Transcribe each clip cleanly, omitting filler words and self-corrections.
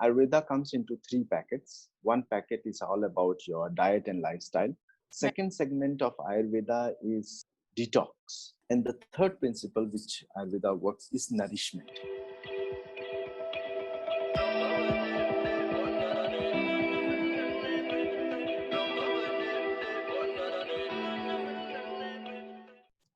Ayurveda comes into three packets. One packet is all about your diet and lifestyle. Right. Second segment of Ayurveda is detox. And the third principle which Ayurveda works is nourishment.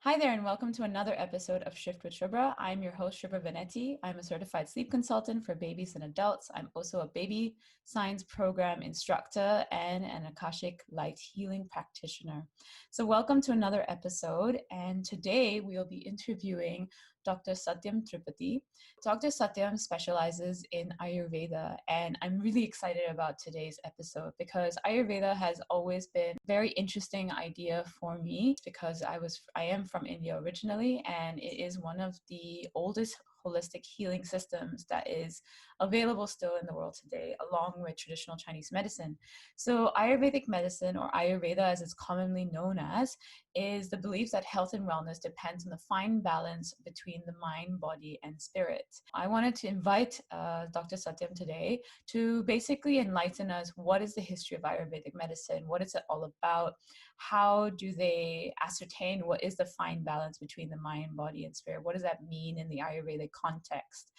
Hi there, and welcome to another episode of Shift with Shubhra. I'm your host, Shubhra Vanetti. I'm a certified sleep consultant for babies and adults. I'm also a baby science program instructor and an Akashic light healing practitioner. So, welcome to another episode. And today we'll be interviewing Dr. Satyam Tripathi. Dr. Satyam specializes in Ayurveda, and I'm really excited about today's episode because Ayurveda has always been a very interesting idea for me because I am from India originally, and it is one of the oldest holistic healing systems that is available still in the world today, along with traditional Chinese medicine. So, Ayurvedic medicine, or Ayurveda as it's commonly known as, is the belief that health and wellness depends on the fine balance between the mind, body, and spirit. I wanted to invite Dr. Satyam today to basically enlighten us what is the history of Ayurvedic medicine, what is it all about, how do they ascertain what is the fine balance between the mind, body, and spirit, what does that mean in the Ayurvedic context,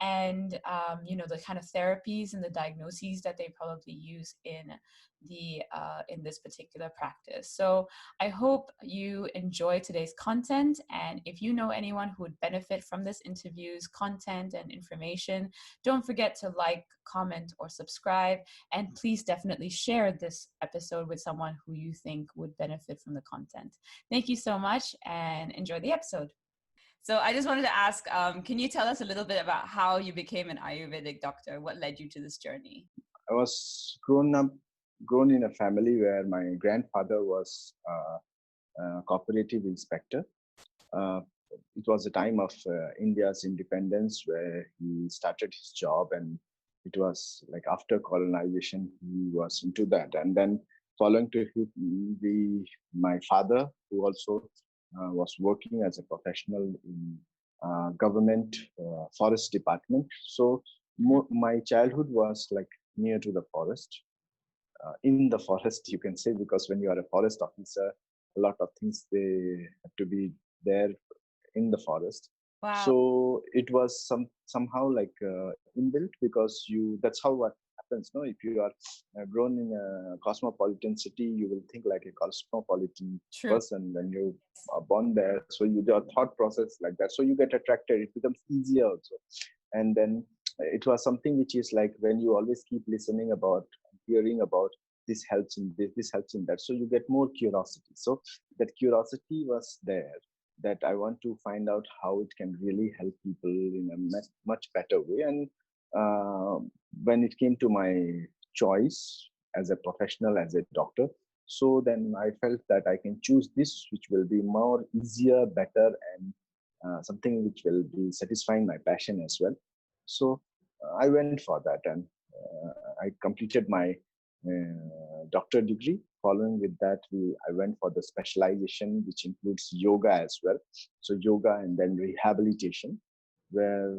and the kind of therapies and the diagnoses that they probably use in this particular practice. So I hope you enjoy today's content, and if you know anyone who would benefit from this interview's content and information, don't forget to like, comment, or subscribe, and please definitely share this episode with someone who you think would benefit from the content. Thank you so much, and enjoy the episode. So I just wanted to ask, can you tell us a little bit about how you became an Ayurvedic doctor? What led you to this journey? I was grown in a family where my grandfather was a cooperative inspector. Uh, it was a time of India's independence where he started his job, and it was like after colonization he was into that. And then following to my father, who also was working as a professional in government forest department. So my childhood was like near to the forest, in the forest, you can say, because when you are a forest officer, a lot of things they have to be there in the forest. Wow. So it was somehow like inbuilt, because you that's how what happens. No, if you are grown in a cosmopolitan city, you will think like a cosmopolitan True. person when you are born there. So your thought process like that. So you get attracted. It becomes easier also. And then it was something which is like when you always keep listening about, hearing about, this helps in this helps in that, so you get more curiosity. So that curiosity was there, that I want to find out how it can really help people in a much better way. And uh, when it came to my choice as a professional, as a doctor, so then I felt that I can choose this, which will be more easier, better, and something which will be satisfying my passion as well. So I went for that, and I completed my doctor degree. Following with that, I went for the specialization, which includes yoga as well. So yoga and then rehabilitation, where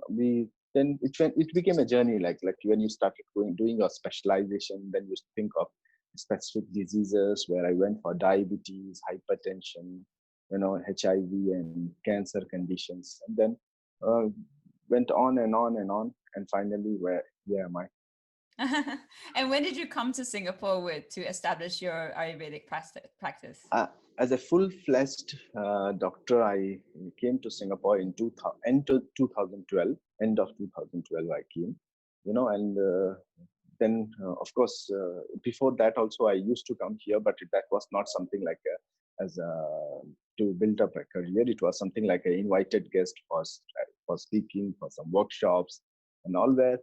we then it became a journey. Like when you started doing your specialization, then you think of specific diseases. Where I went for diabetes, hypertension, HIV and cancer conditions, and then uh, went on and on and on, and finally, where am I? And when did you come to Singapore to establish your Ayurvedic practice? Uh, as a full-fledged doctor, I came to Singapore in 2012. End of 2012, I came, and then, of course, before that also, I used to come here, but that was not something like to build up a career. It was something like an invited guest for speaking, for some workshops, and all, where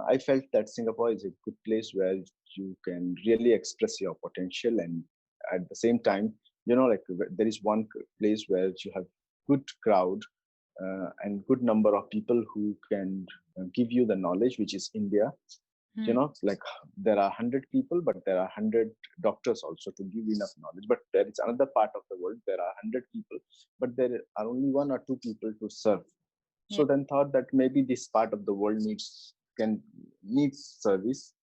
I felt that Singapore is a good place where you can really express your potential, and at the same time, like there is one place where you have good crowd and good number of people who can give you the knowledge, which is India. Like there are 100 people, but there are 100 doctors also to give enough knowledge. But there is another part of the world, there are 100 people, but there are only one or two people to serve. Yeah. So then thought that maybe this part of the world needs needs service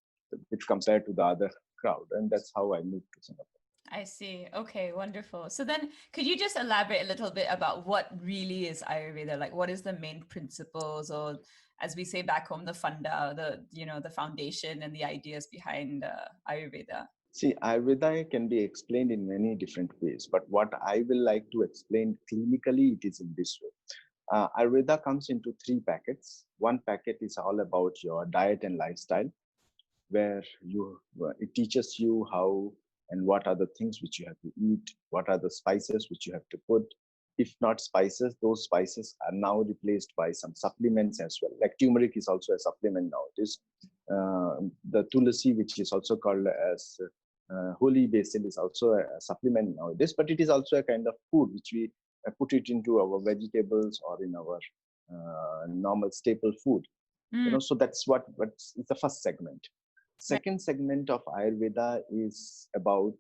which compared to the other crowd, and that's how I moved to Singapore. I see. Okay, wonderful. So then could you just elaborate a little bit about what really is Ayurveda? Like what is the main principles, or as we say back home, the funda, the foundation and the ideas behind Ayurveda? See, Ayurveda can be explained in many different ways, but what I will like to explain clinically, it is in this way. Ayurveda comes into 3 packets. One packet is all about your diet and lifestyle, where it teaches you how and what are the things which you have to eat, what are the spices which you have to put. If not spices, those spices are now replaced by some supplements as well. Like turmeric is also a supplement nowadays. The tulsi, which is also called as holy basil, is also a supplement nowadays, but it is also a kind of food which we put it into our vegetables or in our normal staple food. So that's what's the first segment. Second segment of Ayurveda is about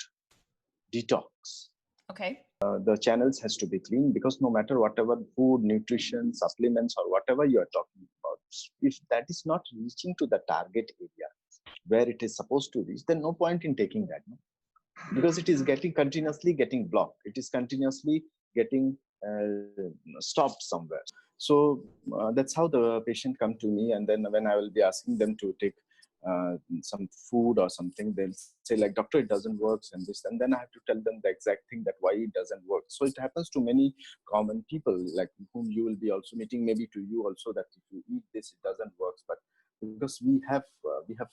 detox. Okay. The channels has to be clean, because no matter whatever food, nutrition, supplements, or whatever you are talking about, if that is not reaching to the target area where it is supposed to reach, then no point in taking that, no? Because it is continuously getting blocked. It is continuously getting stopped somewhere. So that's how the patient come to me, and then when I will be asking them to take some food or something, they'll say like, doctor, it doesn't work and this, and then I have to tell them the exact thing that why it doesn't work. So it happens to many common people, like whom you will be also meeting, maybe to you also, that if you eat this, it doesn't work. But because we have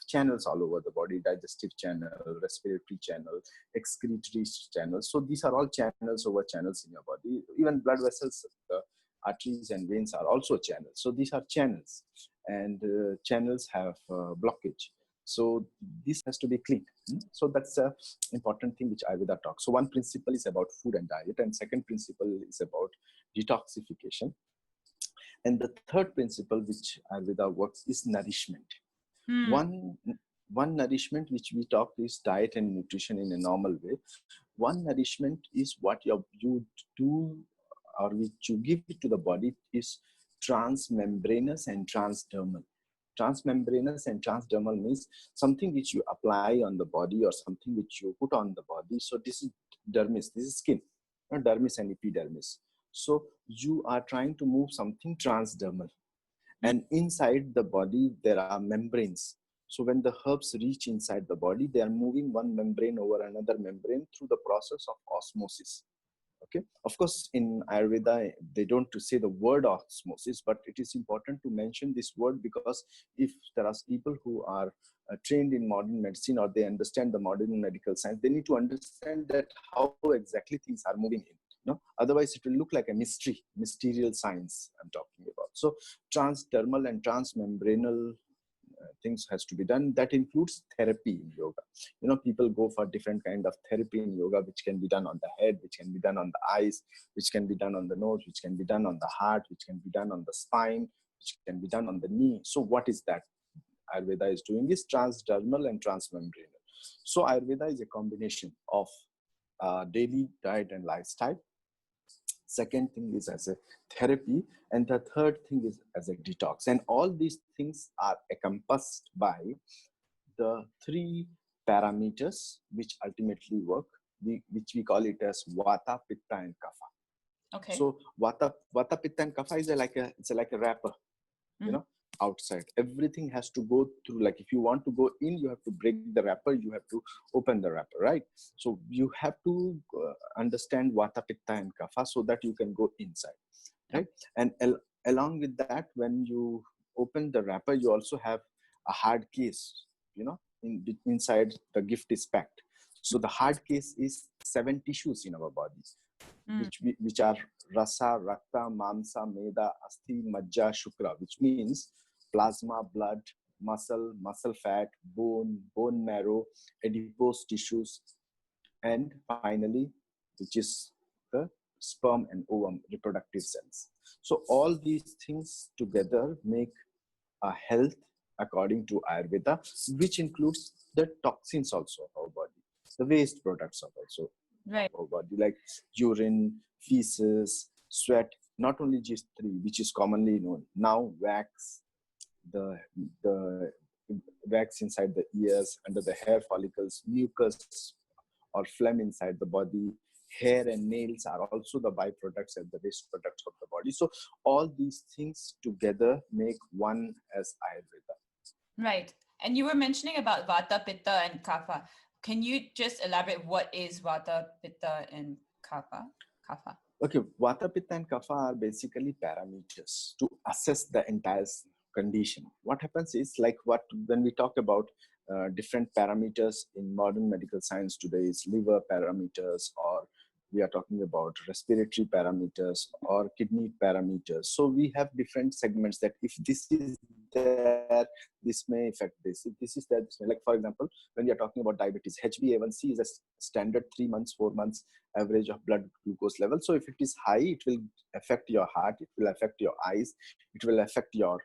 channels all over the body: digestive channel, respiratory channel, excretory channel. So these are all channels over channels in your body. Even blood vessels, the arteries and veins are also channels. So these are channels, and channels have blockage. So this has to be clean. So that's an important thing which Ayurveda talks. So one principle is about food and diet, and second principle is about detoxification. And the third principle which Ayurveda works is nourishment. One nourishment which we talk is diet and nutrition in a normal way. One nourishment is what you do, or which you give it to the body, is transmembranous and transdermal. Transmembranous and transdermal means something which you apply on the body or something which you put on the body. So this is dermis, this is skin, dermis and epidermis. So you are trying to move something transdermal, and inside the body there are membranes. So when the herbs reach inside the body, they are moving one membrane over another membrane through the process of osmosis. Okay. Of course, in Ayurveda, they don't say the word osmosis, but it is important to mention this word, because if there are people who are trained in modern medicine, or they understand the modern medical science, they need to understand that how exactly things are moving in. No? Otherwise, it will look like a mysterious science I'm talking about. So transdermal and transmembranal things has to be done. That includes therapy in yoga. People go for different kind of therapy in yoga, which can be done on the head, which can be done on the eyes, which can be done on the nose, which can be done on the heart, which can be done on the spine, which can be done on the knee. So what is that Ayurveda is doing is transdermal and transmembranal. So Ayurveda is a combination of daily diet and lifestyle. Second thing is as a therapy, and the third thing is as a detox. And all these things are encompassed by the 3 parameters which ultimately work, which we call it as Vata, Pitta, and Kapha. Okay. So Vata, Pitta, and Kapha is like a wrapper, outside. Everything has to go through. Like if you want to go in, you have to break the wrapper, you have to open the wrapper, right? So you have to understand Vata, Pitta, and Kapha so that you can go inside, right? And along with that, when you open the wrapper, you also have a hard case, inside the gift is packed. So the hard case is 7 tissues in our bodies, which are rasa, rakta, mamsa, meda, asti, majja, shukra, which means plasma, blood, muscle fat, bone marrow, adipose tissues, and finally, which is the sperm and ovum, reproductive cells. So all these things together make a health according to Ayurveda, which includes the toxins also of our body, the waste products of also our body, like urine, feces, sweat, not only these 3, which is commonly known now, wax, the wax inside the ears, under the hair follicles, mucus or phlegm inside the body. Hair and nails are also the byproducts and the waste products of the body. So all these things together make one as Ayurveda. Right. And you were mentioning about Vata, Pitta, and Kapha. Can you just elaborate what is Vata, Pitta, and Kapha? Okay, Vata, Pitta, and Kapha are basically parameters to assess the entire condition. What happens is like when we talk about different parameters in modern medical science today is liver parameters, or we are talking about respiratory parameters or kidney parameters. So we have different segments that if this is there, this may affect this. If this is there, this may. Like for example, when we are talking about diabetes, HbA1c is a standard 3 months, 4 months average of blood glucose level. So if it is high, it will affect your heart, it will affect your eyes, it will affect your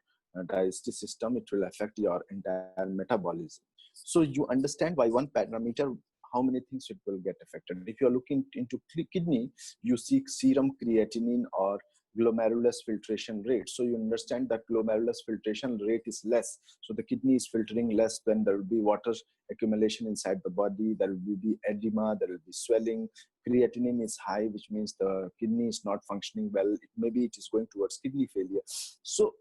digestive system, it will affect your entire metabolism. So you understand by one parameter how many things it will get affected. If you're looking into kidney, you seek serum creatinine or glomerulus filtration rate. So you understand that glomerulus filtration rate is less. So the kidney is filtering less, then there will be water accumulation inside the body, there will be edema, there will be swelling. Creatinine is high, which means the kidney is not functioning well. Maybe it is going towards kidney failure. So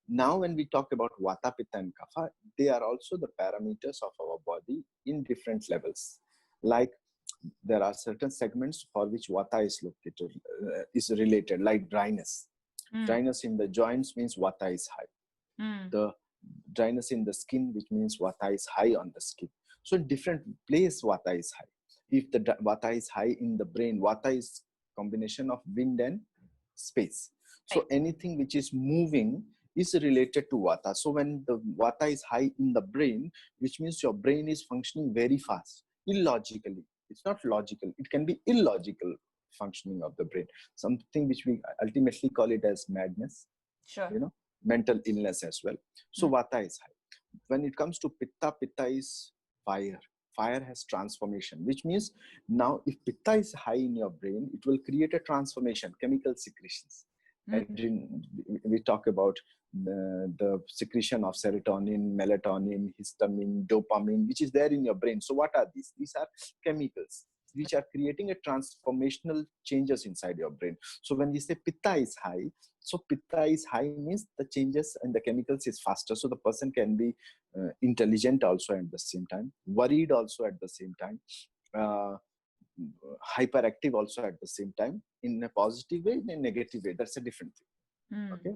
now when we talk about Vata, Pitta, and Kapha, they are also the parameters of our body in different levels. Like there are certain segments for which Vata is located, is related, like dryness. Dryness in the joints means Vata is high. The dryness in the skin, which means Vata is high on the skin. So in different place, Vata is high. If the Vata is high in the brain, Vata is combination of wind and space. So anything which is moving is related to Vata. So when the Vata is high in the brain, which means your brain is functioning very fast, illogically. It's not logical. It can be illogical functioning of the brain. Something which we ultimately call it as madness. Sure. Mental illness as well. So Vata is high. When it comes to Pitta, Pitta is fire. Fire has transformation, which means now if Pitta is high in your brain, it will create a transformation, chemical secretions. And we talk about the secretion of serotonin, melatonin, histamine, dopamine, which is there in your brain. So what are these? These are chemicals which are creating a transformational changes inside your brain. So when we say Pitta is high, so Pitta is high means the changes in the chemicals is faster. So the person can be intelligent also at the same time, worried also at the same time, hyperactive also at the same time, in a positive way, in a negative way. That's a different thing. Okay,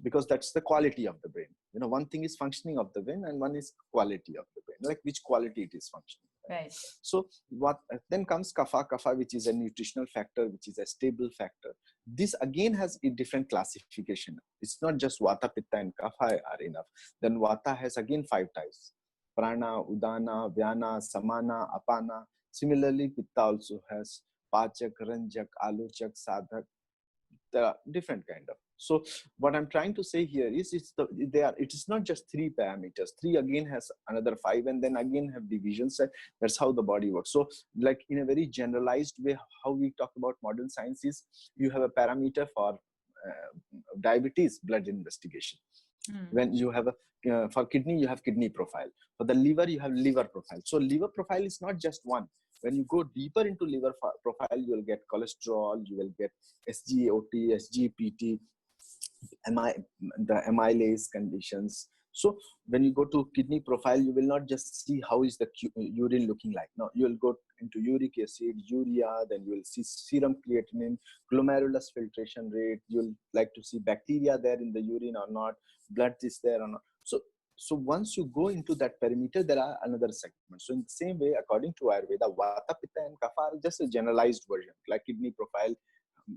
because that's the quality of the brain. One thing is functioning of the brain and one is quality of the brain, like which quality it is functioning. Right. So what then comes Kapha, which is a nutritional factor, which is a stable factor. This again has a different classification. It's not just Vata, Pitta, and Kapha are enough. Then Vata has again 5 types: Prana, Udana, Vyana, Samana, Apana. Similarly, Pitta also has Pachak, Ranjak, Alochak, Sadhak. There are different kind of. So what I'm trying to say here is it is not just 3 parameters. 3 again has another 5, and then again have divisions. That's how the body works. So like in a very generalized way, how we talk about modern science is you have a parameter for diabetes, blood investigation. When you have for kidney, you have kidney profile. For the liver, you have liver profile. So liver profile is not just one. When you go deeper into liver profile, you will get cholesterol, you will get SGOT, SGPT, the amylase conditions. So when you go to kidney profile, you will not just see how is the urine looking like. No, you will go into uric acid, urea, then you will see serum creatinine, glomerulus filtration rate. You'll like to see bacteria there in the urine or not, blood is there or not. So once you go into that perimeter, there are another segment. So in the same way, according to Ayurveda, Vata, Pitta, and Kapha are just a generalized version, like kidney profile,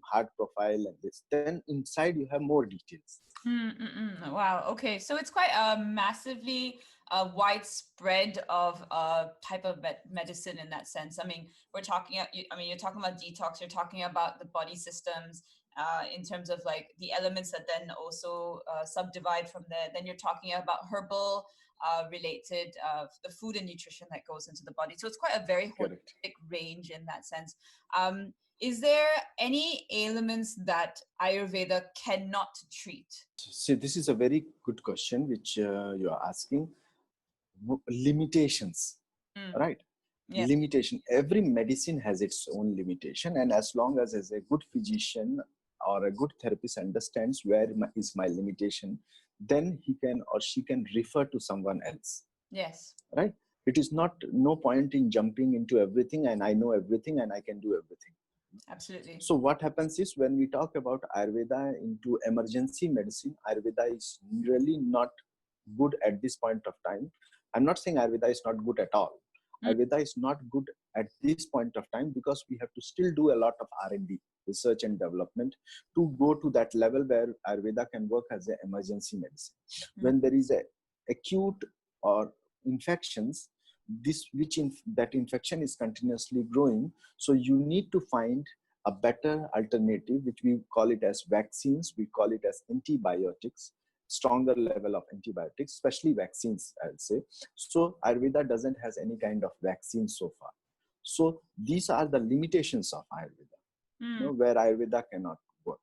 heart profile, and this. Then inside you have more details. Wow. Okay. So it's quite a massively widespread of type of medicine in that sense. I mean, you're talking about detox, you're talking about the body systems in terms of like the elements that then also subdivide from there. Then you're talking about herbal related the food and nutrition that goes into the body. So it's quite a very holistic range in that sense. Is there any ailments that Ayurveda cannot treat? See, this is a very good question which you are asking. limitations, Mm. right? Yeah. Limitation. Every medicine has its own limitation, and as long as a good physician or a good therapist understands where is my limitation, then he can or she can refer to someone else, Yes. right? It is not no point in jumping into everything and I know everything and I can do everything. Absolutely. So what happens is when we talk about Ayurveda into emergency medicine, Ayurveda is really not good at this point of time. I'm not saying Ayurveda is not good at all. Mm. Ayurveda is not good at this point of time because we have to still do a lot of R&D, research and development, to go to that level where Ayurveda can work as an emergency medicine. When there is a acute or infections, that infection is continuously growing, so you need to find a better alternative, which we call it as vaccines, we call it as antibiotics, stronger level of antibiotics, especially vaccines, I'll say. So Ayurveda doesn't has any kind of vaccine so far. So these are the limitations of Ayurveda, where Ayurveda cannot work.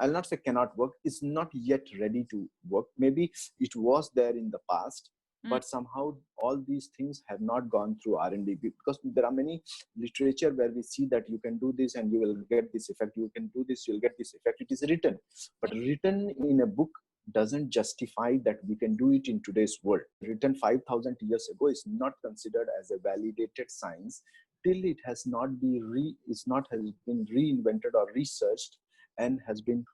I'll not say cannot work, it's not yet ready to work. Maybe it was there in the past, but somehow all these things have not gone through R&D, because there are many literature where we see that you can do this and you will get this effect, you can do this, you'll get this effect. It is written, but written in a book doesn't justify that we can do it in today's world. Written 5,000 years ago is not considered as a validated science till it has not been has been reinvented or researched and has been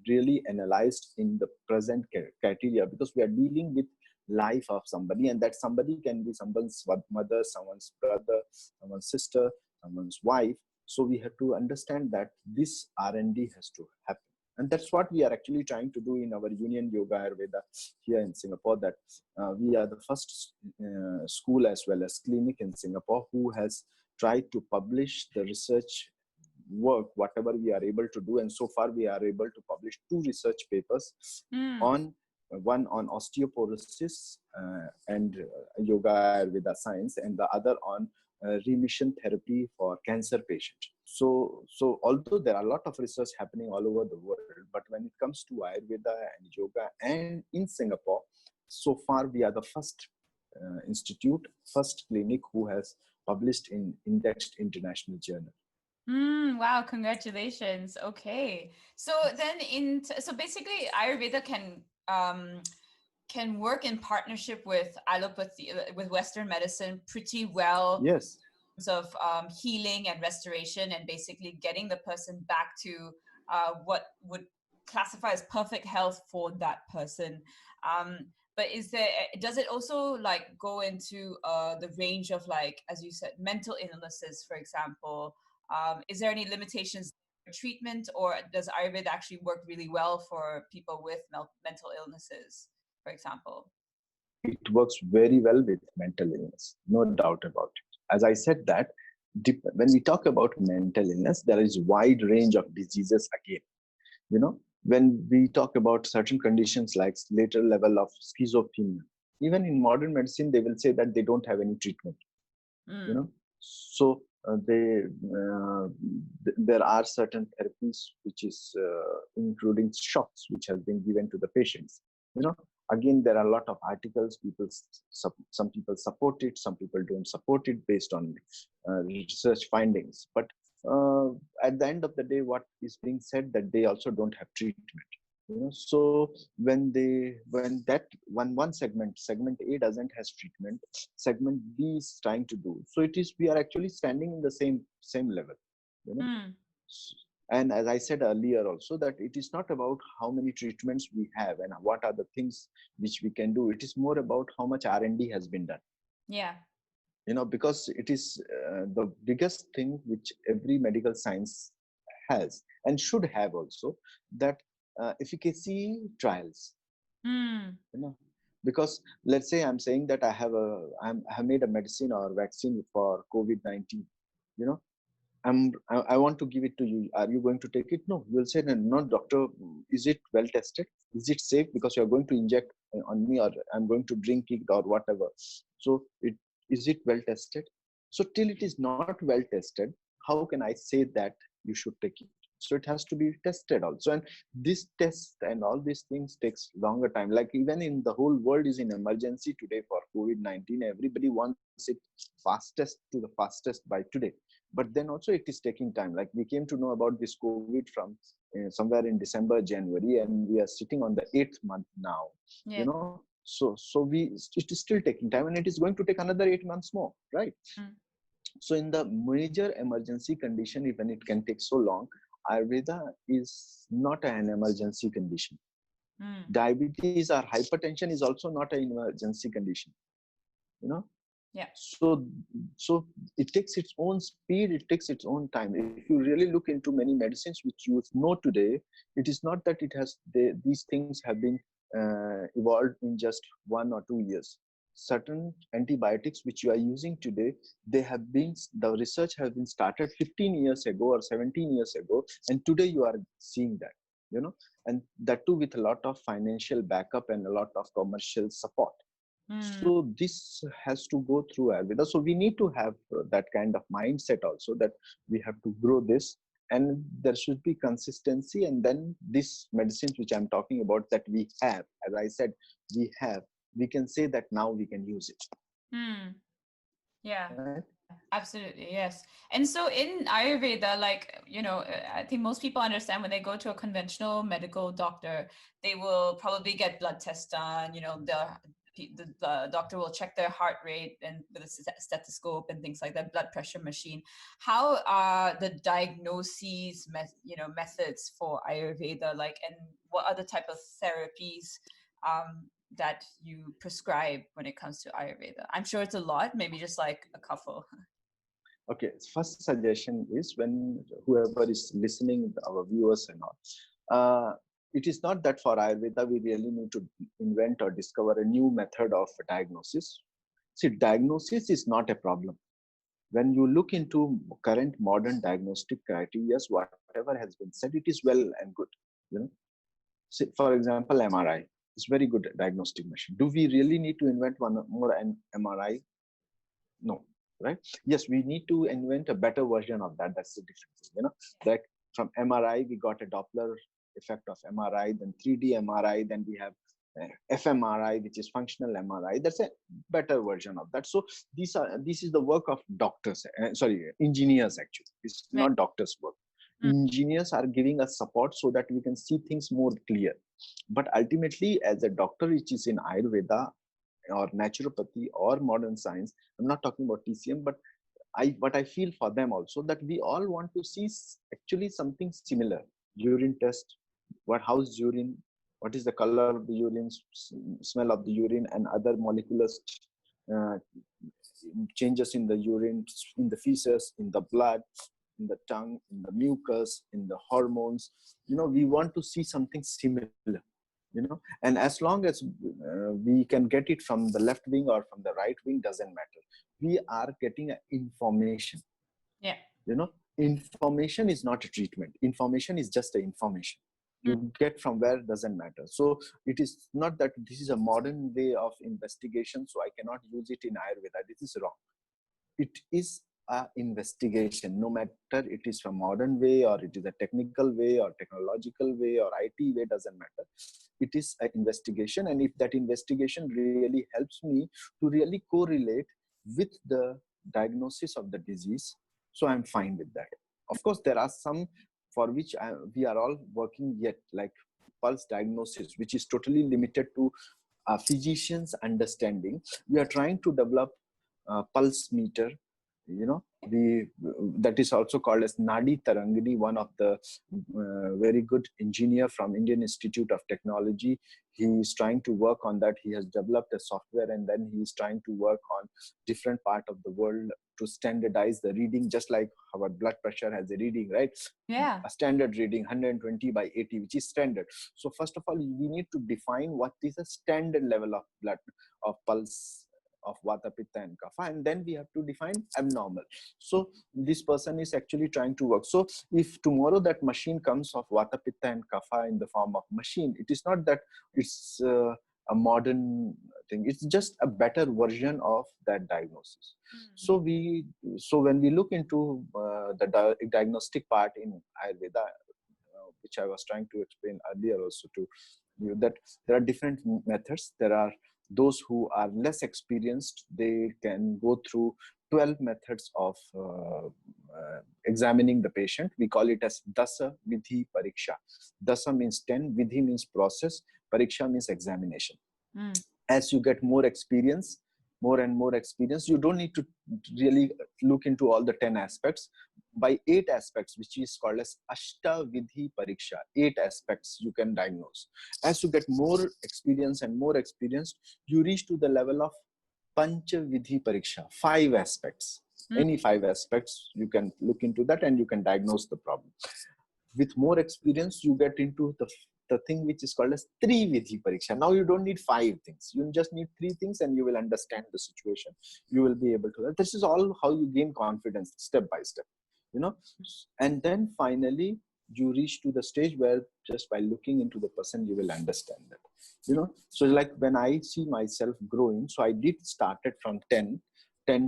really analyzed in the present criteria, because we are dealing with life of somebody, and that somebody can be someone's mother, someone's brother, someone's sister, someone's wife. So we have to understand that this R&D has to happen. And that's what we are actually trying to do in our Union Yoga Ayurveda here in Singapore, that we are the first school as well as clinic in Singapore who has tried to publish the research work, whatever we are able to do. And so far we are able to publish 2 research papers, on one on osteoporosis and yoga Ayurveda science, and the other on remission therapy for cancer patients. So although there are a lot of research happening all over the world, but when it comes to Ayurveda and yoga and in Singapore, so far we are the first institute, first clinic who has published in indexed international journal. Wow, congratulations. Okay. So then so basically Ayurveda can work in partnership with allopathy, with Western medicine pretty well. Yes. Of healing and restoration, and basically getting the person back to what would classify as perfect health for that person. But does it also like go into the range of, like, as you said, mental illnesses, for example? Is there any limitations for treatment, or does Ayurveda actually work really well for people with mental illnesses, for example? It works very well with mental illness, no doubt about it. As I said that, when we talk about mental illness, there is wide range of diseases again. When we talk about certain conditions like later level of schizophrenia, even in modern medicine, they will say that they don't have any treatment. So there are certain therapies which is including shocks which have been given to the patients. Again, there are a lot of articles. Some people support it, some people don't support it based on research findings. But at the end of the day, what is being said that they also don't have treatment. So when that one segment A doesn't has treatment, segment B is trying to do. So we are actually standing in the same level. And as I said earlier also, that it is not about how many treatments we have and what are the things which we can do. It is more about how much R&D has been done. Yeah. Because it is the biggest thing which every medical science has and should have also, that efficacy trials. Because let's say I'm saying that I have made a medicine or vaccine for COVID-19. I want to give it to you. Are you going to take it? No. You'll say, no, doctor, is it well tested? Is it safe? Because you're going to inject on me, or I'm going to drink it or whatever. So is it well tested? So till it is not well tested, how can I say that you should take it? so it has to be tested also. And this test and all these things takes longer time. Like even in the whole world is in emergency today for COVID-19. Everybody wants it fastest to the fastest by today. But then also it is taking time. Like we came to know about this COVID from somewhere in December, January, and we are sitting on the 8th month now. Yeah. It is still taking time, and it is going to take another 8 months more, right? Mm. So in the major emergency condition, even it can take so long, Ayurveda is not an emergency condition. Mm. Diabetes or hypertension is also not an emergency condition. Yeah. So it takes its own speed, it takes its own time. If you really look into many medicines which you know today, it is not that these things have been evolved in just 1 or 2 years. Certain antibiotics which you are using today, the research has been started 15 years ago or 17 years ago, and today you are seeing that, and that too with a lot of financial backup and a lot of commercial support. So this has to go through Ayurveda. So we need to have that kind of mindset also, that we have to grow this, and there should be consistency. And then these medicines which I'm talking about that we have, as I said, we can say that now we can use it. Yeah. Right? Absolutely, yes. And so in Ayurveda, I think most people understand when they go to a conventional medical doctor, they will probably get blood tests done. The doctor will check their heart rate and with a stethoscope and things like that, blood pressure machine. How are the diagnoses, methods for Ayurveda? And what other type of therapies that you prescribe when it comes to Ayurveda? I'm sure it's a lot, maybe just like a couple. Okay, first suggestion is, when whoever is listening, our viewers and all, it is not that for Ayurveda we really need to invent or discover a new method of diagnosis. See, diagnosis is not a problem. When you look into current modern diagnostic criteria, whatever has been said, it is well and good. See, for example, MRI is very good diagnostic machine. Do we really need to invent one more MRI? No, right? Yes, we need to invent a better version of that. That's the difference. Like from MRI, we got a Doppler effect of MRI, then 3D MRI, then we have fMRI, which is functional MRI. That's a better version of that. So this is the work of doctors, engineers actually. It's not doctors' work. Engineers are giving us support so that we can see things more clear. But ultimately, as a doctor, which is in Ayurveda or naturopathy or modern science, I'm not talking about TCM, but what I feel for them also, that we all want to see actually something similar. Urine test, how's urine, what is the color of the urine, smell of the urine, and other molecular changes in the urine, in the feces, in the blood, in the tongue, in the mucus, in the hormones. We want to see something similar. And as long as we can get it from the left wing or from the right wing, doesn't matter. We are getting information. Yeah. Information is not a treatment. Information is just an information. You get from where doesn't matter. So it is not that this is a modern way of investigation, so I cannot use it in Ayurveda. This is wrong. It is a investigation, no matter it is from modern way or it is a technical way or technological way or IT way, doesn't matter. It is an investigation, and if that investigation really helps me to really correlate with the diagnosis of the disease, so I'm fine with that. Of course, there are some for which we are all working yet, like pulse diagnosis, which is totally limited to a physician's understanding. We are trying to develop a pulse meter, that is also called as Nadi Tarangini. One of the very good engineer from Indian Institute of Technology, he is trying to work on that. He has developed a software, and then he is trying to work on different part of the world to standardize the reading, just like our blood pressure has a reading, right? Yeah. A standard reading 120/80, which is standard. So first of all, we need to define what is a standard level of blood, of pulse, of Vata, Pitta and Kapha, and then we have to define abnormal. So this person is actually trying to work. So if tomorrow that machine comes of Vata, Pitta and Kapha in the form of machine, it is not that it's a modern thing. It's just a better version of that diagnosis. So when we look into the diagnostic part in Ayurveda, which I was trying to explain earlier also to you, that there are different methods. There are those who are less experienced, they can go through 12 methods of examining the patient. We call it as Dasa Vidhi Pariksha. Dasa means 10, Vidhi means process, Pariksha means examination. As you get more experience, more and more experience, you don't need to really look into all the 10 aspects. By 8 aspects, which is called as Ashta Vidhi Pariksha, 8 aspects you can diagnose. As you get more experience and more experienced, you reach to the level of Pancha Vidhi Pariksha, 5 aspects. Any 5 aspects, you can look into that and you can diagnose the problem. With more experience, you get into the thing which is called as Trividhi Pariksha. Now you don't need 5 things. You just need 3 things and you will understand the situation. You will be able to. This is all how you gain confidence step by step, you know. And then finally, you reach to the stage where just by looking into the person, you will understand that, you know. So like when I see myself growing, so I did started from 10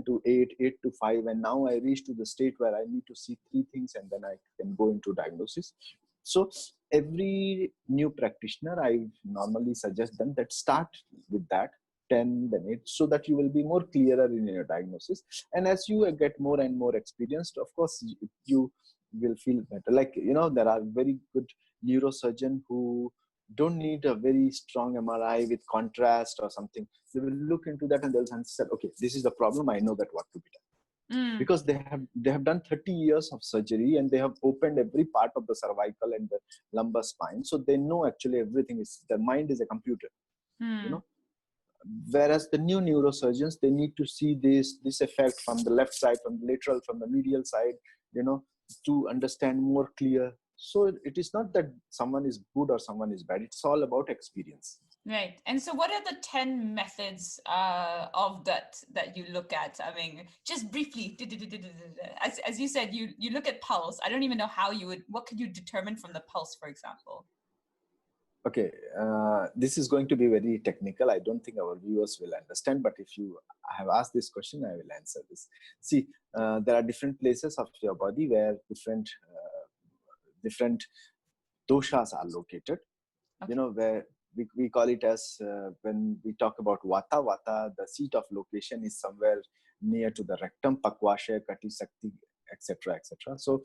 to 8, 8 to 5, and now I reach to the state where I need to see 3 things and then I can go into diagnosis. So every new practitioner, I normally suggest them that start with that 10, then 8, so that you will be more clearer in your diagnosis. And as you get more and more experienced, of course, you will feel better. Like, you know, there are very good neurosurgeon who don't need a very strong MRI with contrast or something. They will look into that and they'll say, okay, this is the problem. I know that what to be done. Because they have done 30 years of surgery and they have opened every part of the cervical and the lumbar spine. So they know actually everything is, their mind is a computer, you know. Whereas the new neurosurgeons, they need to see this effect from the left side, from the lateral, from the medial side, you know, to understand more clear. So it is not that someone is good or someone is bad. It's all about experience. Right. And so what are the 10 methods of that you look at? I mean, just briefly, as you said, you look at pulse. I don't even know how what could you determine from the pulse, for example? Okay, this is going to be very technical. I don't think our viewers will understand, but if you have asked this question, I will answer this. See, there are different places of your body where different doshas are located. Okay. You know, where we call it as, when we talk about Vata, the seat of location is somewhere near to the rectum, Pakwasha, Kati, Sakti, etc., etc. So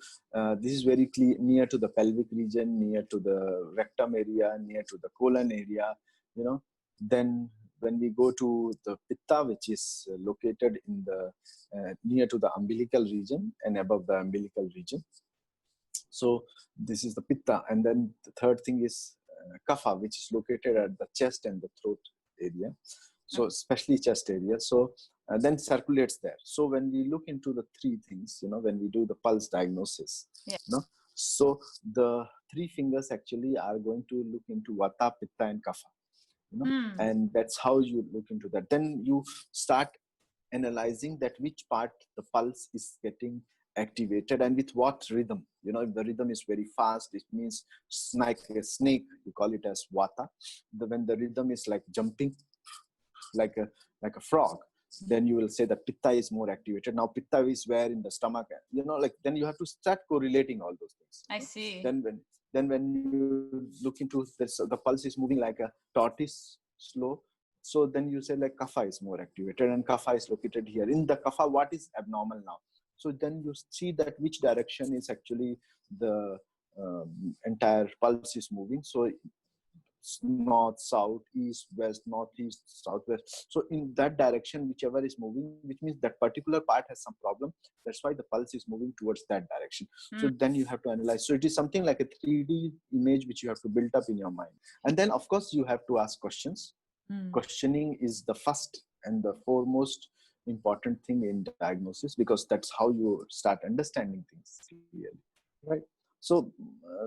this is very clear, near to the pelvic region, near to the rectum area, near to the colon area, you know. Then when we go to the Pitta, which is located in the near to the umbilical region and above the umbilical region. So this is the Pitta. And then the third thing is Kapha, which is located at the chest and the throat area. So especially chest area. So then circulates there. So when we look into the 3 things, you know, when we do the pulse diagnosis, you know, so the 3 fingers actually are going to look into Vata, Pitta and Kapha, you know, and that's how you look into that. Then you start analyzing that which part the pulse is getting activated and with what rhythm. You know, if the rhythm is very fast, it means like a snake, we call it as Vata. When the rhythm is like jumping like a frog, then you will say that Pitta is more activated. Now Pitta is where in the stomach, you know, like then you have to start correlating all those things. I see. Then when you look into this, the pulse is moving like a tortoise, slow. So then you say like Kapha is more activated and Kapha is located here. In the Kapha, what is abnormal now? So then you see that which direction is actually the entire pulse is moving. So north, south, east, west, northeast, southwest. So in that direction, whichever is moving, which means that particular part has some problem. That's why the pulse is moving towards that direction. So then you have to analyze. So it is something like a 3D image which you have to build up in your mind. And then of course you have to ask questions. Questioning is the first and the foremost important thing in diagnosis, because that's how you start understanding things clearly, right? So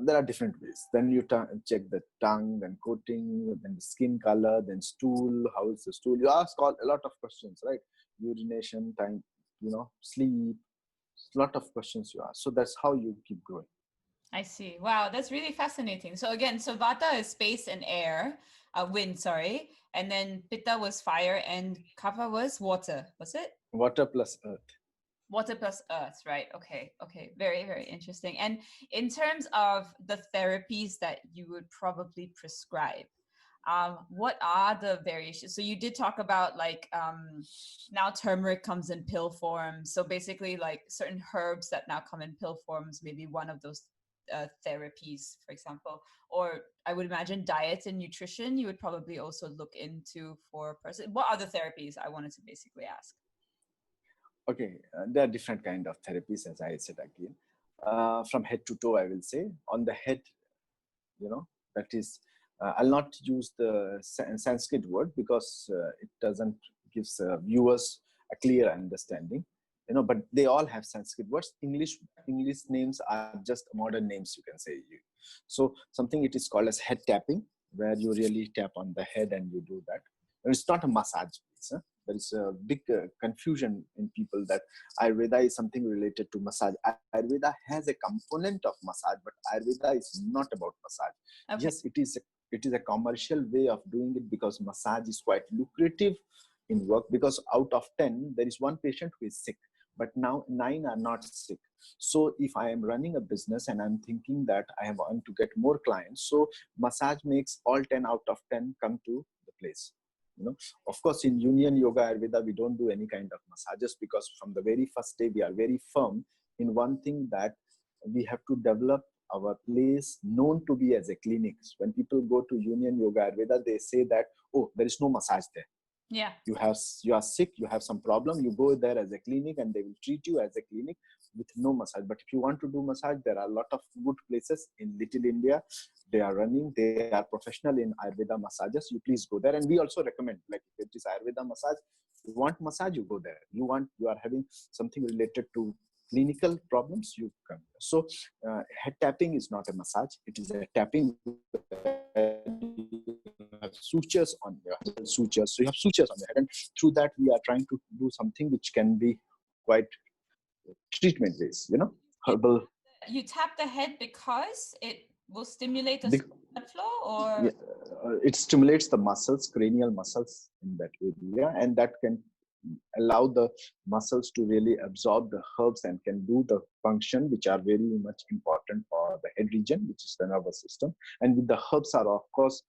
there are different ways. Then you check the tongue, then coating, then the skin color, then stool. How is the stool? You ask a lot of questions, right? Urination time, you know, sleep. A lot of questions you ask. So that's how you keep growing. I see. Wow, that's really fascinating. So again, so Vata is space and air, wind, sorry. And then Pitta was fire and Kapha was water, was it? Water plus earth. Water plus earth, right? Okay, okay. Very, very interesting. And in terms of the therapies that you would probably prescribe, what are the variations? So you did talk about like now turmeric comes in pill form. So basically, like certain herbs that now come in pill forms, maybe one of those therapies, for example. Or I would imagine diet and nutrition. You would probably also look into for a person. What other therapies? I wanted to basically ask. Okay, there are different kind of therapies, as I said again. From head to toe, I will say. On the head, that is, I'll not use the Sanskrit word because it doesn't gives viewers a clear understanding. But they all have Sanskrit words. English names are just modern names, you can say. So something it is called as head tapping, where you really tap on the head and you do that. And it's not a massage. There is a big confusion in people that Ayurveda is something related to massage. Ayurveda has a component of massage, but Ayurveda is not about massage. Okay. Yes, it is a commercial way of doing it because massage is quite lucrative in work, because out of 10 there is one patient who is sick, but now 9 are not sick. So if I am running a business and I'm thinking that I want to get more clients, so massage makes all 10 out of 10 come to the place. Of course, in Union Yoga Ayurveda, we don't do any kind of massages, because from the very first day, we are very firm in one thing, that we have to develop our place known to be as a clinic. When people go to Union Yoga Ayurveda, they say that, oh, there is no massage there. Yeah. You are sick, you have some problem, you go there as a clinic and they will treat you as a clinic with no massage. But if you want to do massage, there are a lot of good places in Little India. They are professional in Ayurveda massages. You please go there. And we also recommend, like if it is Ayurveda massage, you want massage, you go there. You are having something related to clinical problems, you come. So head tapping is not a massage. It is a tapping. Sutures on your sutures. So you have sutures on your head, and through that we are trying to do something which can be quite treatment based, herbal. You tap the head because it will stimulate the blood flow, or it stimulates the muscles, cranial muscles in that area, and that can allow the muscles to really absorb the herbs and can do the function which are very much important for the head region, which is the nervous system. And with the herbs are of course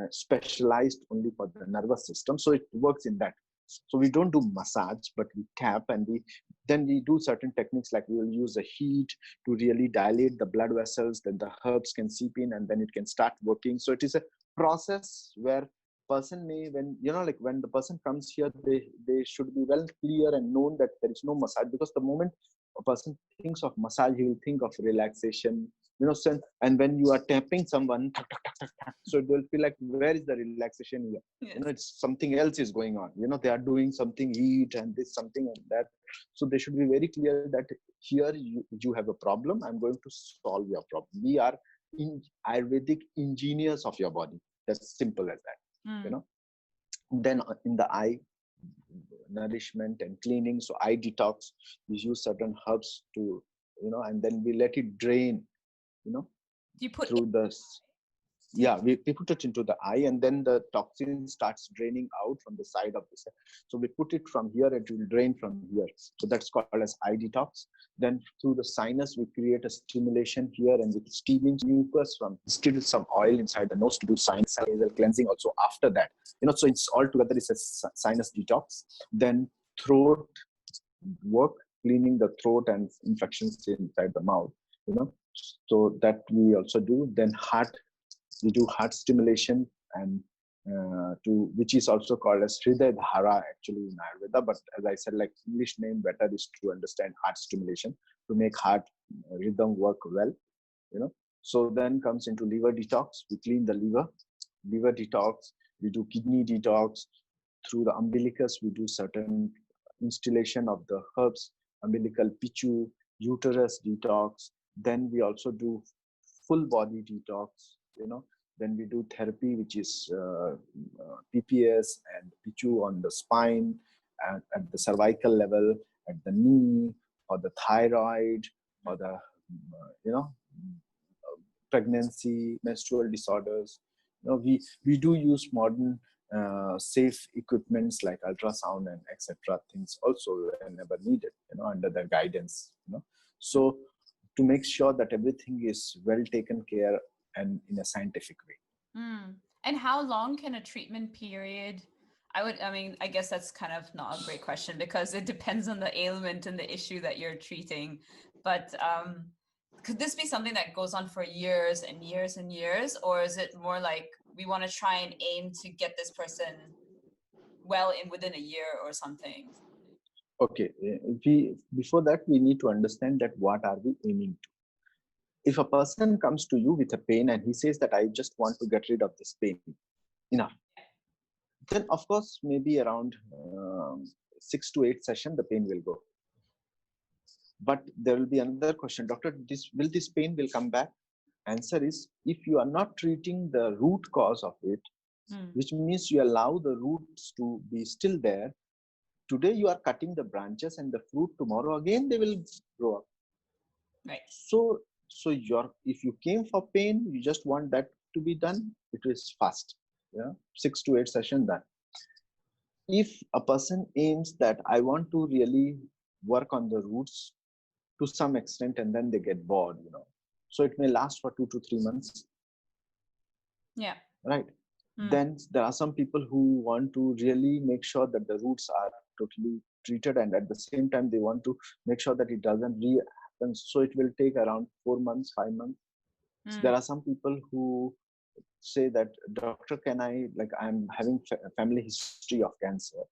specialized only for the nervous system, so it works in that. So we don't do massage, but we tap, and then we do certain techniques, like we will use the heat to really dilate the blood vessels, then the herbs can seep in and then it can start working. So it is a process where person may, when the person comes here, they should be well clear and known that there is no massage, because the moment a person thinks of massage, he will think of relaxation, and when you are tapping someone, so they'll feel like, where is the relaxation here? yes. It's something else is going on. They are doing something, heat and this, something and that. So they should be very clear that here you have a problem. I'm going to solve your problem. We are Ayurvedic engineers of your body. That's simple as that. Then in the eye, nourishment and cleaning. So eye detox, we use certain herbs to, and then we let it drain, you put through the, we put it into the eye, and then the toxin starts draining out from the side of the cell. So we put it from here, it will drain from here. So that's called as eye detox. Then through the sinus, we create a stimulation here, and with steaming mucus from still some oil inside the nose to do sinus nasal cleansing also after that. So it's all together is a sinus detox. Then throat work, cleaning the throat and infections inside the mouth. So that we also do. Then heart, we do heart stimulation, and which is also called as Hriday Dhara actually in Ayurveda. But as I said, like English name better is to understand heart stimulation, to make heart rhythm work well. So then comes into liver detox. We clean the liver detox. We do kidney detox. Through the umbilicus, we do certain installation of the herbs, umbilical pichu, uterus detox. Then we also do full body detox. Then we do therapy, which is PPS and pichu on the spine, and at the cervical level, at the knee, or the thyroid, or the pregnancy, menstrual disorders. We do use modern safe equipments like ultrasound and etc. things also whenever needed, under their guidance, So to make sure that everything is well taken care and in a scientific way. And how long can a treatment period? I guess that's kind of not a great question because it depends on the ailment and the issue that you're treating. But could this be something that goes on for years and years and years? Or is it more like we want to try and aim to get this person well in within a year or something? Okay, before that, we need to understand that what are we aiming to. If a person comes to you with a pain and he says that I just want to get rid of this pain, enough. Then of course, maybe around 6 to 8 sessions, the pain will go. But there will be another question, doctor, will this pain will come back? Answer is, if you are not treating the root cause of it, which means you allow the roots to be still there. Today you are cutting the branches and the fruit, tomorrow again they will grow up. Right. So if you came for pain, you just want that to be done, it is fast. 6 to 8 sessions done. If a person aims that I want to really work on the roots to some extent and then they get bored, so it may last for 2 to 3 months. Yeah. Right. Then there are some people who want to really make sure that the roots are totally treated, and at the same time they want to make sure that it doesn't re-happen. So it will take around 4 months, 5 months. So there are some people who say that, doctor, I'm having family history of cancer,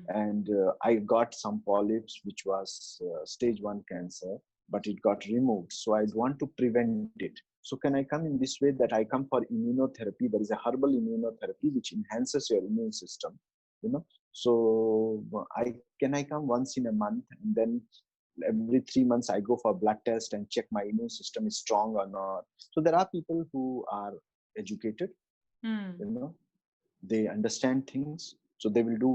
and I got some polyps, which was stage 1 cancer, but it got removed. So I want to prevent it. So can I come in this way, that I come for immunotherapy? There is a herbal immunotherapy which enhances your immune system, So can I come once in a month, and then every 3 months I go for blood test and check my immune system is strong or not. So there are people who are educated, they understand things. So they will do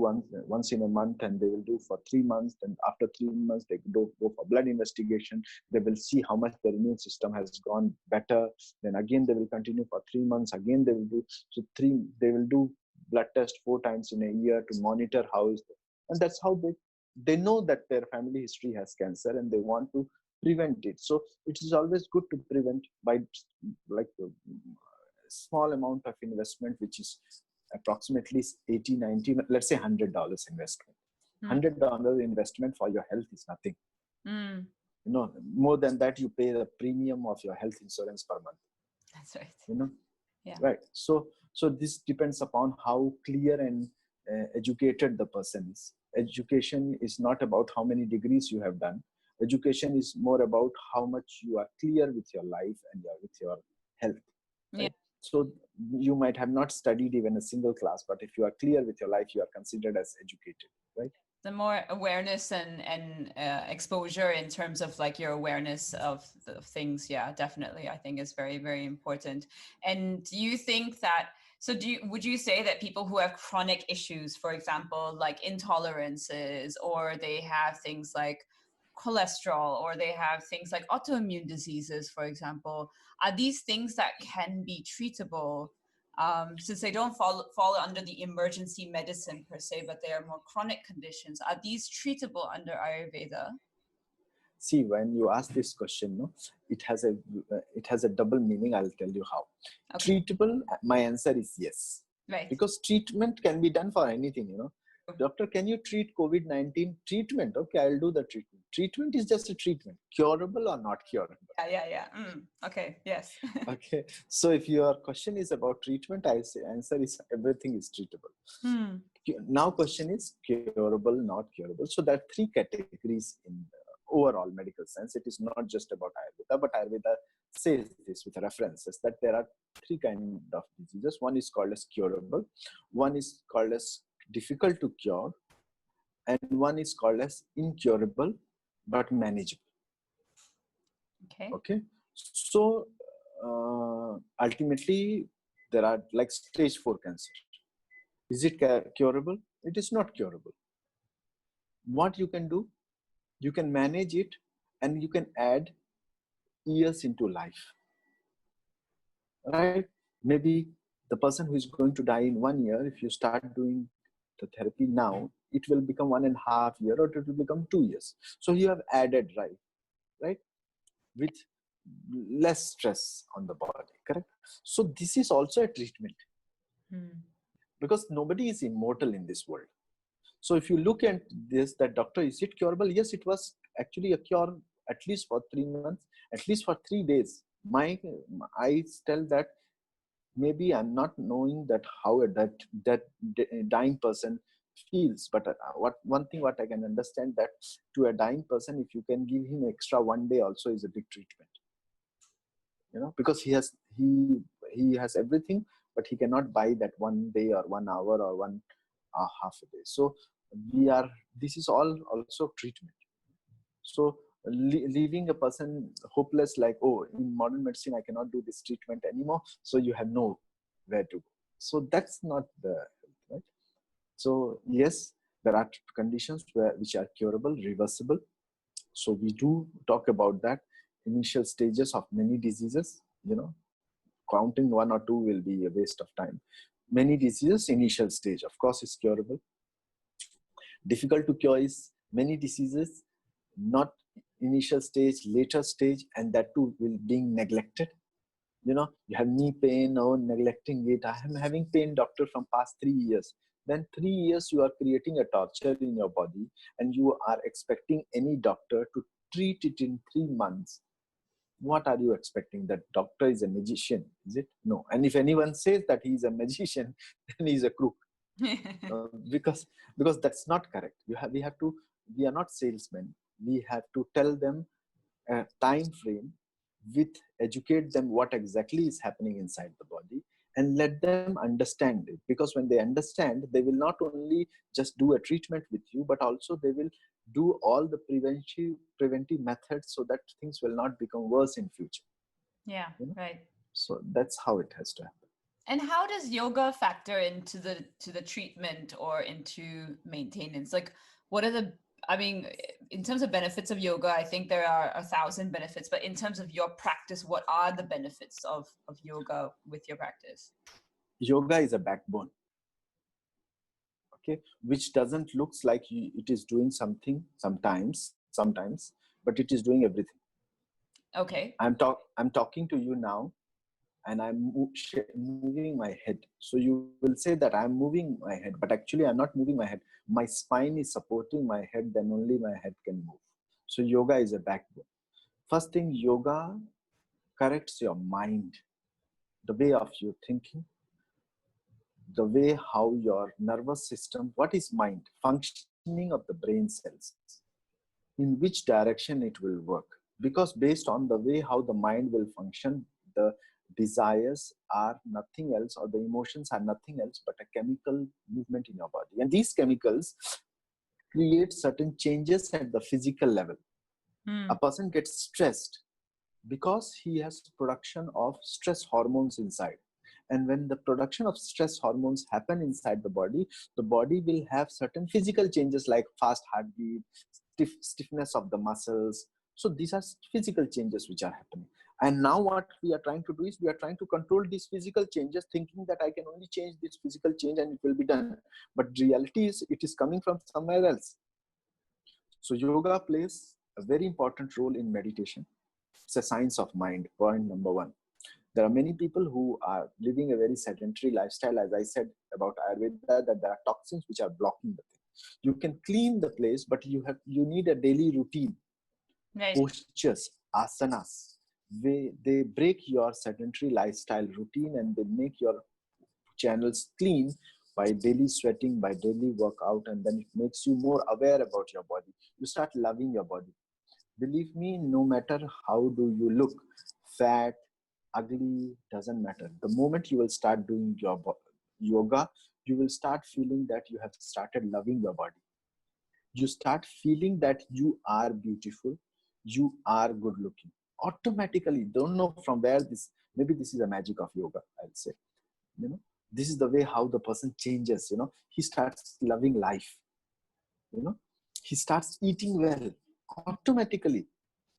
once in a month, and they will do for 3 months. And after 3 months, they go for blood investigation. They will see how much their immune system has gone better. Then again, they will continue for 3 months. Again, they will do they will do blood test 4 times in a year to monitor how is it. And that's how they know that their family history has cancer and they want to prevent it. So it is always good to prevent by like a small amount of investment, which is approximately 80, 90, let's say $100 investment. $100 investment for your health is nothing. More than that, you pay the premium of your health insurance per month. That's right. Yeah. Right. So this depends upon how clear and educated the person is. Education is not about how many degrees you have done. Education is more about how much you are clear with your life and with your health. Right? Yeah. So you might have not studied even a single class, but if you are clear with your life, you are considered as educated, right? The more awareness and exposure in terms of like your awareness of the things, yeah, definitely, I think is very, very important. And do you think that, would you say that people who have chronic issues, for example, like intolerances, or they have things like cholesterol, or they have things like autoimmune diseases, for example, are these things that can be treatable, since they don't fall under the emergency medicine per se, but they are more chronic conditions? Are these treatable under Ayurveda? See, when you ask this question, it has a double meaning. I'll tell you how. Okay. Treatable, my answer is yes. Right. Because treatment can be done for anything, Doctor, can you treat COVID-19? Treatment, okay, I'll do the treatment. Treatment is just a treatment. Curable or not curable? Yeah. Okay, yes. Okay, so if your question is about treatment, I say answer is everything is treatable. Now question is curable, not curable. So there are 3 categories in the overall medical science. It is not just about Ayurveda, but Ayurveda says this with references that there are 3 kinds of diseases. One is called as curable, one is called as difficult to cure, and one is called as incurable but manageable. Okay. So ultimately there are like stage 4 cancer. Is it curable? It is not curable. What you can do, you can manage it and you can add years into life, right? Maybe The person who is going to die in 1 year, if you start doing the therapy now, it will become 1.5 years, or it will become 2 years. So you have added, right, with less stress on the body, correct? So this is also a treatment, because nobody is immortal in this world. So if you look at this, that doctor, is it curable? Yes, it was actually a cure, at least for 3 months, at least for 3 days. I tell that maybe I'm not knowing that how that dying person feels, but one thing what I can understand, that to a dying person, if you can give him extra 1 day also, is a big treatment. Because he has everything, but he cannot buy that 1 day or 1 hour or one half a day. So this is all also treatment. So leaving a person hopeless, like, oh, in modern medicine I cannot do this treatment anymore, so you have no where to go. So that's not the health, right? So yes, there are conditions which are curable, reversible. So we do talk about that. Initial stages of many diseases, counting one or two will be a waste of time. Many diseases, initial stage, of course, is curable. Difficult to cure is many diseases, not initial stage, later stage, and that too will being neglected. You have knee pain, or neglecting it. I am having pain, doctor, from past 3 years. Then 3 years you are creating a torture in your body, and you are expecting any doctor to treat it in 3 months. What are you expecting? That doctor is a magician, is it? No. And if anyone says that he is a magician, then he is a crook. Because that's not correct. We are not salesmen. We have to tell them a time frame, educate them what exactly is happening inside the body, and let them understand it. Because when they understand, they will not only just do a treatment with you, but also they will do all the preventive methods, so that things will not become worse in future. Yeah, right. So that's how it has to happen. And how does yoga factor into the treatment or into maintenance? Like, what are in terms of benefits of yoga, I think there are 1,000 benefits, but in terms of your practice, what are the benefits of yoga with your practice? Yoga is a backbone, okay, which doesn't looks like it is doing something sometimes, but it is doing everything. Okay. I'm talking to you now, and I'm moving my head. So you will say that I'm moving my head, but actually I'm not moving my head. My spine is supporting my head, then only my head can move. So yoga is a backbone. First thing, yoga corrects your mind, the way of your thinking, the way how your nervous system, what is mind? Functioning of the brain cells, in which direction it will work. Because based on the way how the mind will function, the desires are nothing else, or the emotions are nothing else but a chemical movement in your body. And these chemicals create certain changes at the physical level. A person gets stressed because he has production of stress hormones inside. And when the production of stress hormones happen inside the body will have certain physical changes, like fast heartbeat, stiffness of the muscles. So these are physical changes which are happening. And now what we are trying to do is we are trying to control these physical changes, thinking that I can only change this physical change and it will be done. But reality is it is coming from somewhere else. So yoga plays a very important role in meditation. It's a science of mind, point number one. There are many people who are living a very sedentary lifestyle, as I said about Ayurveda, that there are toxins which are blocking the thing. You can clean the place, but you need a daily routine. Right. Postures, asanas, they break your sedentary lifestyle routine, and they make your channels clean by daily sweating, by daily workout, and then it makes you more aware about your body. You start loving your body. Believe me, no matter how do you look, fat, ugly, doesn't matter. The moment you will start doing your yoga, you will start feeling that you have started loving your body. You start feeling that you are beautiful, you are good looking. Automatically, don't know from where maybe this is a magic of yoga, I'll say. This is the way how the person changes, he starts loving life, he starts eating well automatically.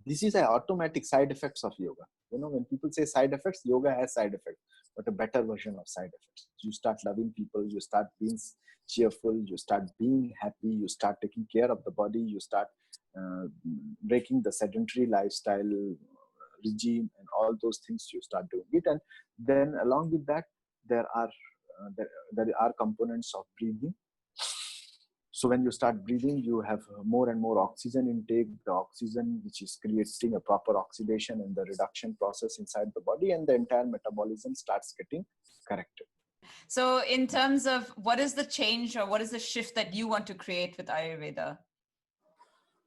This is an automatic side effects of yoga. When people say side effects, yoga has side effects, but a better version of side effects. You start loving people, you start being cheerful, you start being happy, you start taking care of the body, you start uh, breaking the sedentary lifestyle regime, and all those things you start doing it. And then along with that, there are there are components of breathing. So when you start breathing, you have more and more oxygen intake, the oxygen which is creating a proper oxidation and the reduction process inside the body, and the entire metabolism starts getting corrected. So in terms of what is the change or what is the shift that you want to create with Ayurveda?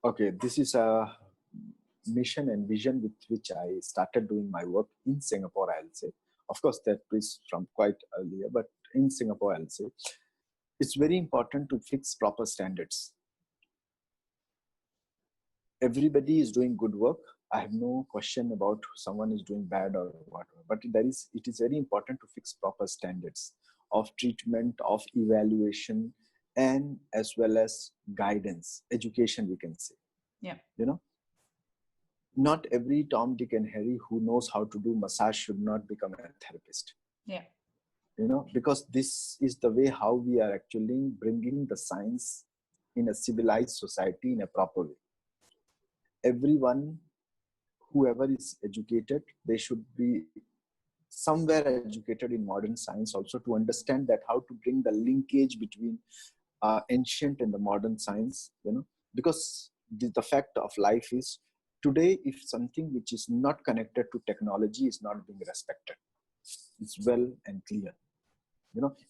Okay, this is a mission and vision with which I started doing my work in Singapore, I'll say. Of course, that is from quite earlier, but in Singapore, I'll say, it's very important to fix proper standards. Everybody is doing good work. I have no question about someone is doing bad or whatever, but it is very important to fix proper standards of treatment, of evaluation, and as well as guidance, education, we can say. Yeah. Not every Tom, Dick, and Harry who knows how to do massage should not become a therapist. Yeah. Because this is the way how we are actually bringing the science in a civilized society in a proper way. Everyone, whoever is educated, they should be somewhere educated in modern science also, to understand that how to bring the linkage between ancient and the modern science, because the fact of life is, today, if something which is not connected to technology is not being respected, it's well and clear.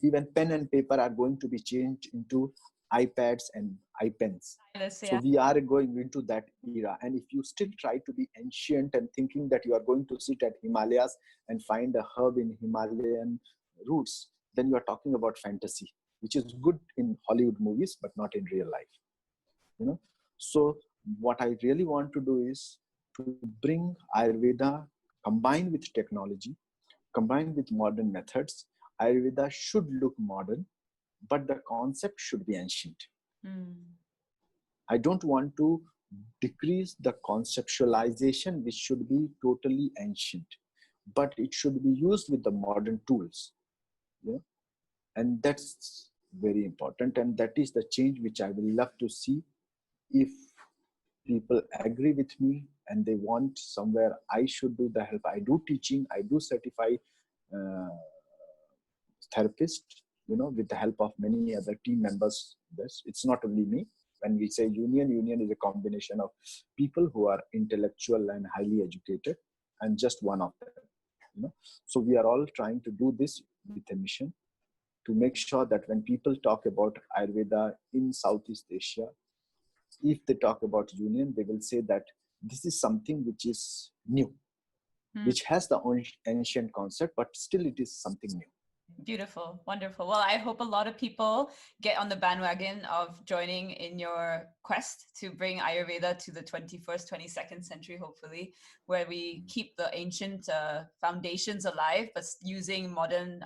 Even pen and paper are going to be changed into iPads and iPens. So we are going into that era. And if you still try to be ancient and thinking that you are going to sit at Himalayas and find a herb in Himalayan roots, then you are talking about fantasy, which is good in Hollywood movies, but not in real life. So what I really want to do is to bring Ayurveda combined with technology, combined with modern methods. Ayurveda should look modern, but the concept should be ancient. I don't want to decrease the conceptualization, which should be totally ancient, but it should be used with the modern tools. And that's very important. And that is the change which I will love to see. If people agree with me and they want somewhere I should do the help, I do teaching, I do certify therapist, with the help of many other team members. It's not only me. When we say union is a combination of people who are intellectual and highly educated, and just one of them. So we are all trying to do this with a mission to make sure that when people talk about Ayurveda in Southeast Asia, if they talk about union, they will say that this is something which is new, which has the ancient concept, but still it is something new. Beautiful. Wonderful. Well, I hope a lot of people get on the bandwagon of joining in your quest to bring Ayurveda to the 21st, 22nd century, hopefully, where we keep the ancient foundations alive, but using modern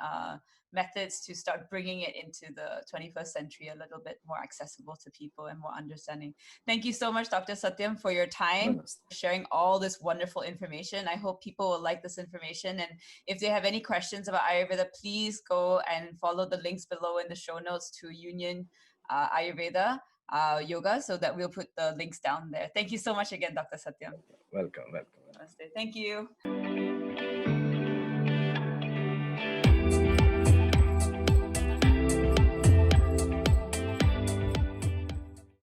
methods to start bringing it into the 21st century a little bit more accessible to people and more understanding. Thank you so much, Dr. Satyam, for your time, sharing all this wonderful information. I hope people will like this information. And if they have any questions about Ayurveda, please go and follow the links below in the show notes to Union Ayurveda Yoga, so that we'll put the links down there. Thank you so much again, Dr. Satyam. Welcome. Namaste. Thank you.